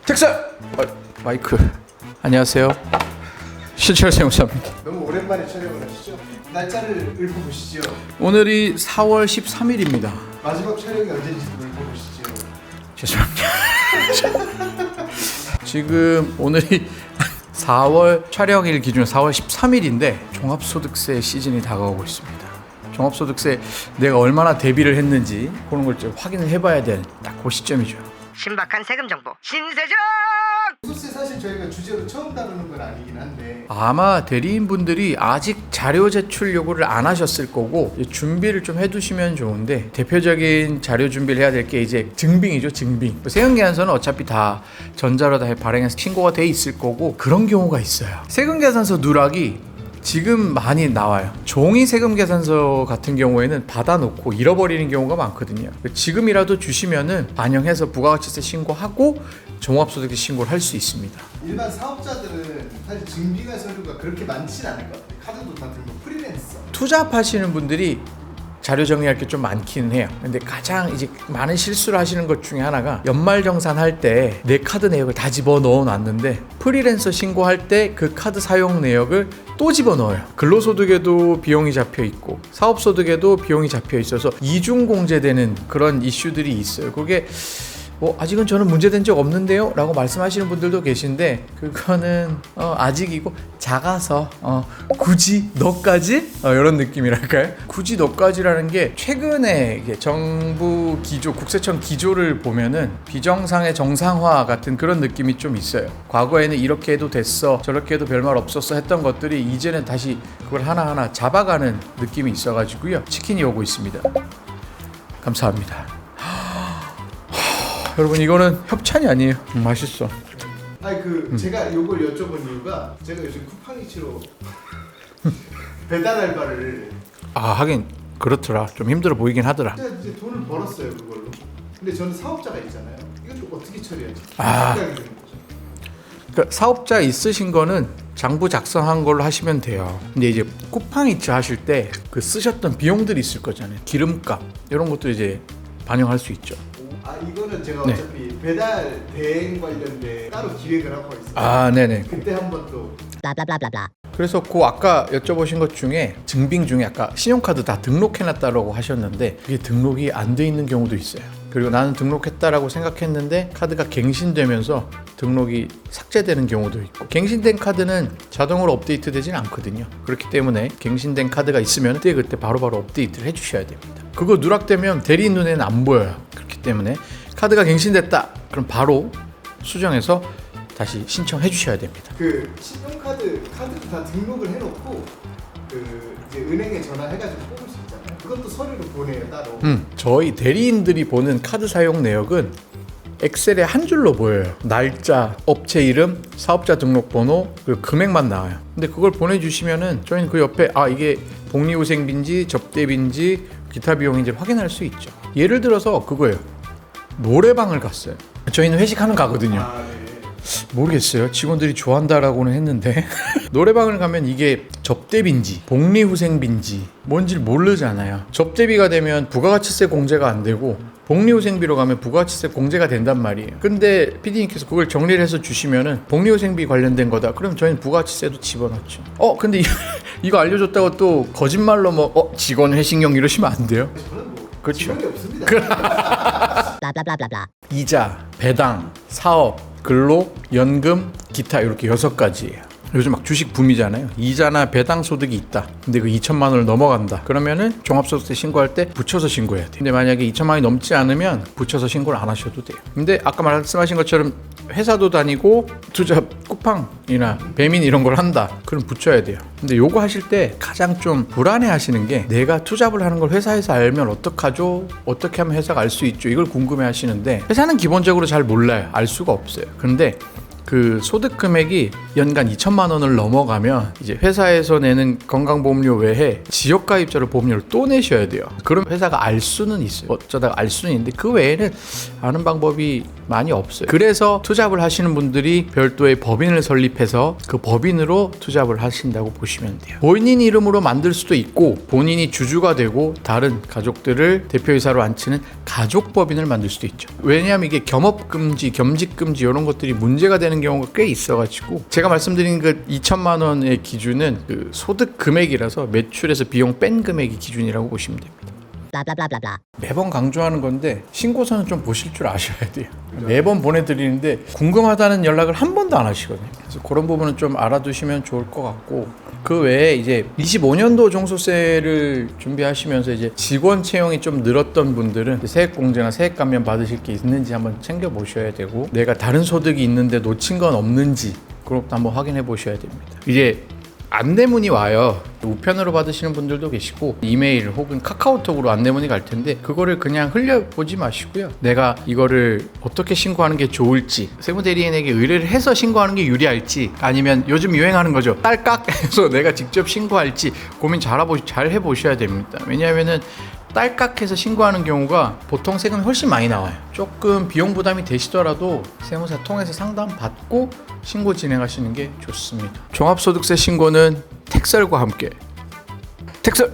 책상! 마이크. 안녕하세요. 신철 세무사입니다. 너무 오랜만에 촬영을 하시죠? 날짜를 읊어보시죠. 오늘이 4월 13일입니다. 마지막 촬영이 언제인지도 읊어보시죠. 죄송합니다. 지금 오늘이 4월 촬영일 기준 4월 13일인데 종합소득세 시즌이 다가오고 있습니다. 종합소득세 내가 얼마나 대비를 했는지 그런 걸 좀 확인을 해봐야 될 딱 그 시점이죠. 신박한 세금 정보 신세정! 소득세 사실 저희가 주제로 처음 다루는 건 아니긴 한데 아마 대리인분들이 아직 자료 제출 요구를 안 하셨을 거고 준비를 좀 해두시면 좋은데, 대표적인 자료 준비를 해야 될 게 이제 증빙이죠. 증빙. 세금계산서는 어차피 다 전자로 다 발행해서 신고가 돼 있을 거고, 그런 경우가 있어요. 세금계산서 누락이 지금 많이 나와요. 종이 세금계산서 같은 경우에는 받아놓고 잃어버리는 경우가 많거든요. 지금이라도 주시면은 반영해서 부가가치세 신고하고 종합소득세 신고를 할 수 있습니다. 일반 사업자들은 사실 증빙할 서류가 그렇게 많진 않을 것 같아요. 카드도 다 들고 프리랜서. 투잡하시는 분들이 자료 정리할 게 좀 많기는 해요. 근데 가장 이제 많은 실수를 하시는 것 중에 하나가 연말정산할 때 내 카드 내역을 다 집어 넣어 놨는데 프리랜서 신고할 때 그 카드 사용 내역을 또 집어 넣어요. 근로소득에도 비용이 잡혀 있고 사업소득에도 비용이 잡혀 있어서 이중 공제되는 그런 이슈들이 있어요. 그게 아직은 저는 문제된 적 없는데요 라고 말씀하시는 분들도 계신데, 그거는 아직이고 작아서 굳이 너까지? 이런 느낌이랄까요? 굳이 너까지라는 게 최근에 정부 기조, 국세청 기조를 보면은 비정상의 정상화 같은 그런 느낌이 좀 있어요. 과거에는 이렇게 해도 됐어, 저렇게 해도 별말 없었어 했던 것들이 이제는 다시 그걸 하나하나 잡아가는 느낌이 있어가지고요. 치킨이 오고 있습니다. 감사합니다. 여러분, 이거는 협찬이 아니에요. 맛있어. 아니 제가 요걸 여쭤본 이유가 제가 요즘 쿠팡이츠로 배달 알바를 하긴 그렇더라. 좀 힘들어 보이긴 하더라. 제가 이제 돈을 벌었어요 그걸로. 근데 저는 사업자가 있잖아요. 이것도 어떻게 처리하지? 생각이 드는 거죠. 그러니까 사업자 있으신 거는 장부 작성한 걸로 하시면 돼요. 근데 이제 쿠팡이츠 하실 때 그 쓰셨던 비용들이 있을 거잖아요. 기름값 이런 것도 이제 반영할 수 있죠. 이거는 제가 네. 어차피 배달 대행 관련된 따로 기획을 하고 있어요. 네네. 그때 한번 또 블라블라블라. 그래서 아까 여쭤보신 것 중에 증빙 중에 아까 신용카드 다 등록해놨다라고 하셨는데, 그게 등록이 안 돼 있는 경우도 있어요. 그리고 나는 등록했다라고 생각했는데 카드가 갱신되면서 등록이 삭제되는 경우도 있고, 갱신된 카드는 자동으로 업데이트 되진 않거든요. 그렇기 때문에 갱신된 카드가 있으면 그때 바로바로 업데이트를 해주셔야 됩니다. 그거 누락되면 대리인 눈에는 안 보여요. 그렇기 때문에 카드가 갱신됐다 그럼 바로 수정해서 다시 신청해 주셔야 됩니다. 그 신용카드도 다 등록을 해놓고 이제 은행에 전화해가지고 뽑을 수 있잖아요. 그것도 서류로 보내요 따로. 저희 대리인들이 보는 카드 사용 내역은 엑셀에 한 줄로 보여요. 날짜, 업체 이름, 사업자 등록번호, 그리고 금액만 나와요. 근데 그걸 보내주시면은 저희는 그 옆에 이게 복리후생비인지 접대비인지 기타 비용인지 확인할 수 있죠. 예를 들어서 그거예요. 노래방을 갔어요. 저희는 회식하는 가거든요. 네. 모르겠어요. 직원들이 좋아한다라고는 했는데 노래방을 가면 이게 접대비인지 복리후생비인지 뭔지를 모르잖아요. 접대비가 되면 부가가치세 공제가 안 되고 복리후생비로 가면 부가가치세 공제가 된단 말이에요. 근데 PD님께서 그걸 정리를 해서 주시면은 복리후생비 관련된 거다. 그럼 저희는 부가가치세도 집어넣죠. 근데 이거 알려줬다고 또 거짓말로 직원 회식용 이러시면 안 돼요. 저는 그렇죠. 직원이 없습니다. 블라블라블라. 이자, 배당, 사업, 근로, 연금, 기타 이렇게 6가지예요. 요즘 막 주식 붐이잖아요. 이자나 배당 소득이 있다. 근데 그 2천만 원을 넘어간다. 그러면은 종합소득세 신고할 때 붙여서 신고해야 돼요. 근데 만약에 2천만 원이 넘지 않으면 붙여서 신고를 안 하셔도 돼요. 근데 아까 말씀하신 것처럼 회사도 다니고 투자 쿠팡이나 배민 이런 걸 한다. 그럼 붙여야 돼요. 근데 요거 하실 때 가장 좀 불안해 하시는 게, 내가 투잡을 하는 걸 회사에서 알면 어떡하죠? 어떻게 하면 회사가 알 수 있죠? 이걸 궁금해 하시는데, 회사는 기본적으로 잘 몰라요. 알 수가 없어요. 근데 그 소득 금액이 연간 2천만 원을 넘어가면 이제 회사에서 내는 건강보험료 외에 지역가입자로 보험료를 또 내셔야 돼요. 그럼 회사가 알 수는 있어요. 어쩌다가 알 수는 있는데 그 외에는 아는 방법이 많이 없어요. 그래서 투잡을 하시는 분들이 별도의 법인을 설립해서 그 법인으로 투잡을 하신다고 보시면 돼요. 본인 이름으로 만들 수도 있고 본인이 주주가 되고 다른 가족들을 대표이사로 앉히는 가족법인을 만들 수도 있죠. 왜냐하면 이게 겸업금지, 겸직금지 이런 것들이 문제가 되는 경우가 꽤 있어가지고 제가 말씀드린 그 2천만 원의 기준은 그 소득 금액이라서 매출에서 비용 뺀 금액이 기준이라고 보시면 됩니다. blah blah blah blah blah. 매번 강조하는 건데 신고서는 좀 보실 줄 아셔야 돼요. 매번 보내드리는데 궁금하다는 연락을 한 번도 안 하시거든요. 그래서 그런 부분은 좀 알아두시면 좋을 것 같고 그 외에 이제 25년도 종소세를 준비하시면서 이제 직원 채용이 좀 늘었던 분들은 세액공제나 세액 감면 받으실 게 있는지 한번 챙겨 보셔야 되고 내가 다른 소득이 있는데 놓친 건 없는지 그런 것도 한번 확인해 보셔야 됩니다. 이제 안내문이 와요. 우편으로 받으시는 분들도 계시고 이메일 혹은 카카오톡으로 안내문이 갈 텐데 그거를 그냥 흘려보지 마시고요. 내가 이거를 어떻게 신고하는 게 좋을지 세무대리인에게 의뢰를 해서 신고하는 게 유리할지 아니면 요즘 유행하는 거죠. 딸깍 해서 내가 직접 신고할지 고민 잘 해보셔야 됩니다. 왜냐하면은 딸깍해서 신고하는 경우가 보통 세금이 훨씬 많이 나와요. 조금 비용 부담이 되시더라도 세무사 통해서 상담 받고 신고 진행하시는 게 좋습니다. 종합소득세 신고는 텍셀과 함께 텍셀